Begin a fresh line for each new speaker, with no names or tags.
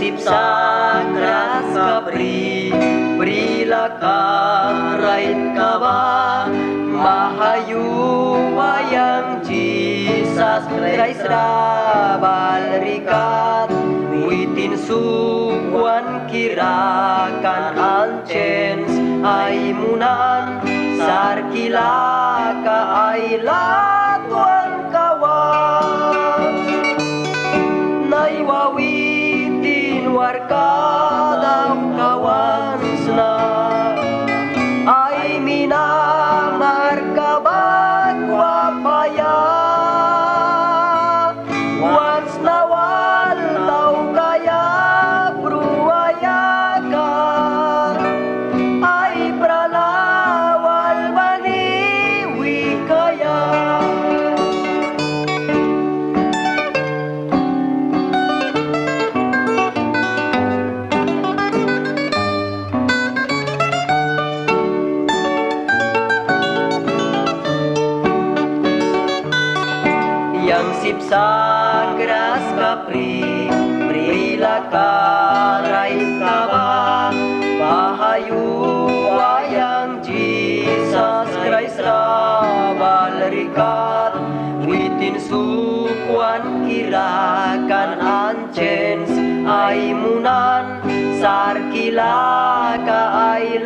sipsakras kapri Prilakarait kaba Mahayuwayang Jesus Christ Rabalrikat Witin suwan kirakan ancens ay munan Sarkilaka ay latuan kawan Naiwawitin warkadaw kawan na Ay minamarkabag wapaya Once nawal tau kaya bruwayaka Ay pranawal maniwi kaya Yang sipsakras kapri Prilakarait kaba Mahayuwayang Jesus Christ Rabalrikat Witin sukuan kirakan ancens ay munan Sarkilaka ay